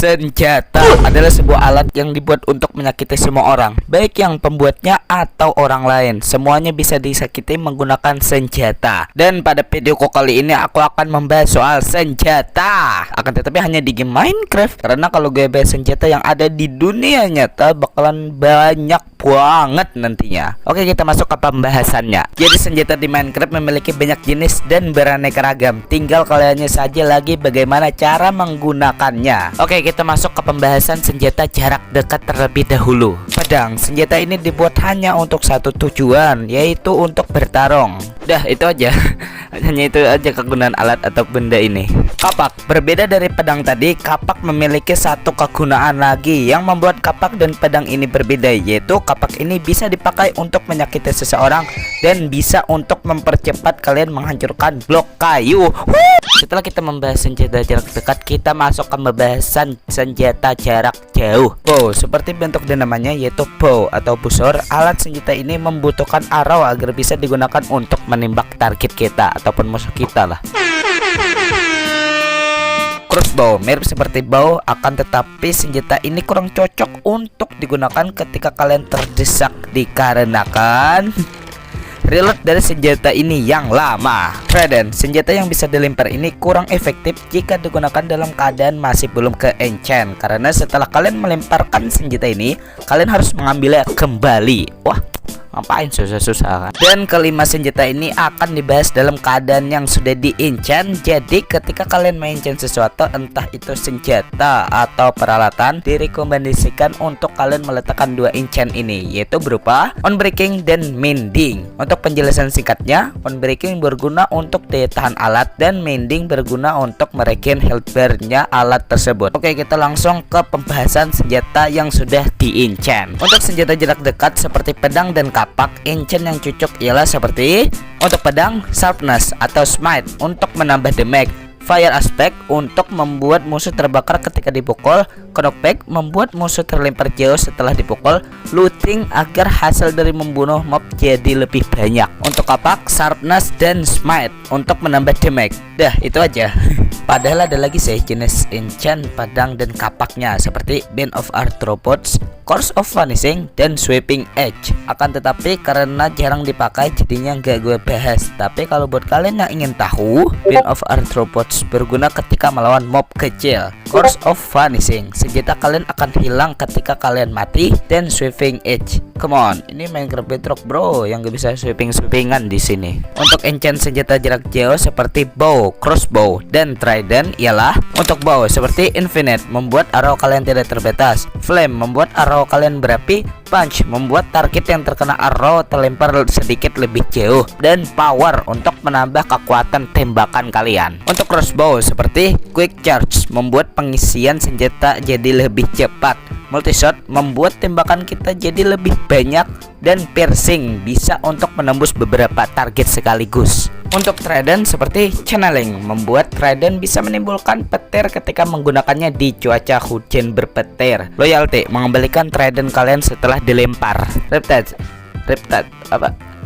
Senjata adalah sebuah alat yang dibuat untuk menyakiti semua orang, baik yang pembuatnya atau orang lain. Semuanya bisa disakiti menggunakan senjata. Dan pada videoku kali ini aku akan membahas soal senjata. Akan tetapi hanya di game Minecraft, karena kalau gue bahas senjata yang ada di dunia nyata bakalan banyak banget nantinya. Oke, kita masuk ke pembahasannya. Jadi senjata di Minecraft memiliki banyak jenis dan beraneka ragam. Tinggal kaliannya saja lagi bagaimana cara menggunakannya. Oke, kita masuk ke pembahasan senjata jarak dekat terlebih dahulu. Pedang, senjata ini dibuat hanya untuk satu tujuan, yaitu untuk bertarung. Dah, itu aja. Hanya itu aja kegunaan alat atau benda ini. Kapak, berbeda dari pedang tadi, kapak memiliki satu kegunaan lagi yang membuat kapak dan pedang ini berbeda, yaitu kapak ini bisa dipakai untuk menyakiti seseorang dan bisa untuk mempercepat kalian menghancurkan blok kayu. Setelah kita membahas senjata jarak dekat, kita masuk ke pembahasan senjata jarak jauh. Bow, seperti bentuk dan namanya, yaitu bow atau busur. Alat senjata ini membutuhkan arrow agar bisa digunakan untuk menembak target kita ataupun musuh kita lah. Crossbow, mirip seperti bow, akan tetapi senjata ini kurang cocok untuk digunakan ketika kalian terdesak dikarenakan reload dari senjata ini yang lama. Trident, senjata yang bisa dilempar ini kurang efektif jika digunakan dalam keadaan masih belum ke enchant, karena setelah kalian melemparkan senjata ini, kalian harus mengambilnya kembali. Wah, ngapain susah-susah kan? Dan kelima, senjata ini akan dibahas dalam keadaan yang sudah di-enchant. Jadi ketika kalian mengenchant sesuatu, entah itu senjata atau peralatan, direkomendasikan untuk kalian meletakkan dua enchant ini, yaitu berupa Unbreaking dan Mending. Untuk penjelasan singkatnya, Unbreaking berguna untuk daya tahan alat dan Mending berguna untuk meregen health bar-nya alat tersebut. Oke, kita langsung ke pembahasan senjata yang sudah di-enchant. Untuk senjata jarak dekat seperti pedang dan kapak, enchant yang cocok ialah seperti untuk pedang, sharpness atau smite untuk menambah damage, fire aspect untuk membuat musuh terbakar ketika dipukul, knockback membuat musuh terlempar jauh setelah dipukul, looting agar hasil dari membunuh mob jadi lebih banyak. Untuk kapak, sharpness dan smite untuk menambah damage. Dah, itu aja. Padahal ada lagi sih jenis enchant pedang dan kapaknya, seperti Bane of Arthropods, Curse of Vanishing, dan Sweeping Edge. Akan tetapi karena jarang dipakai jadinya nggak gue bahas. Tapi kalau buat kalian yang ingin tahu, Bane of Arthropods berguna ketika melawan mob kecil. Curse of Vanishing, senjata kalian akan hilang ketika kalian mati. Dan Sweeping Edge, come on, ini Minecraft Bedrock bro, yang gak bisa sweepingan di sini. Untuk enchant senjata jarak jauh seperti bow, crossbow, dan trident ialah untuk bow seperti infinite, membuat arrow kalian tidak terbatas. Flame, membuat arrow kalian berapi. Punch, membuat target yang terkena arrow terlempar sedikit lebih jauh. Dan power, untuk menambah kekuatan tembakan kalian. Untuk crossbow seperti quick charge, membuat pengisian senjata jadi lebih cepat. Multishot, membuat tembakan kita jadi lebih banyak. Dan piercing, bisa untuk menembus beberapa target sekaligus. Untuk trident seperti channeling, membuat trident bisa menimbulkan petir ketika menggunakannya di cuaca hujan berpetir. Loyalty, mengembalikan trident kalian setelah dilempar.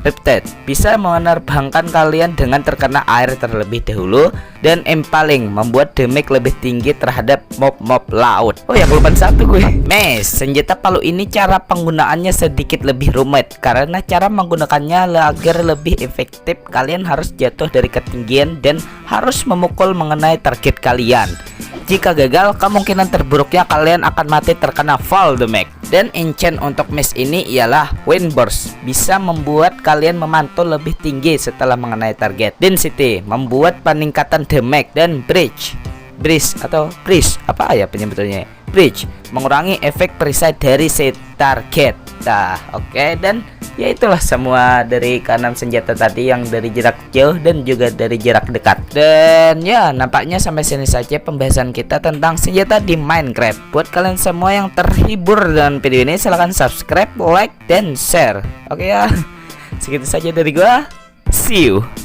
Riptide bisa menerbangkan kalian dengan terkena air terlebih dahulu. Dan Impaling, membuat damage lebih tinggi terhadap mob-mob laut. Oh ya, kelupaan satu gue. Mace, senjata palu ini cara penggunaannya sedikit lebih rumit, karena cara menggunakannya agar lebih efektif kalian harus jatuh dari ketinggian dan harus memukul mengenai target kalian. Jika gagal, kemungkinan terburuknya kalian akan mati terkena fall damage. Dan enchant untuk mace ini ialah Wind Burst, bisa membuat kalian memantul lebih tinggi setelah mengenai target. Density, membuat peningkatan damage. Dan Bridge atau Breeze, apa ya penyebutannya? Bridge, mengurangi efek perisai dari si target. Nah, oke, dan ya itulah semua dari keenam senjata tadi, yang dari jarak jauh dan juga dari jarak dekat. Dan ya, nampaknya sampai sini saja pembahasan kita tentang senjata di Minecraft. Buat kalian semua yang terhibur dengan video ini, silahkan subscribe, like, dan share. Oke ya, segitu saja dari gua. See you.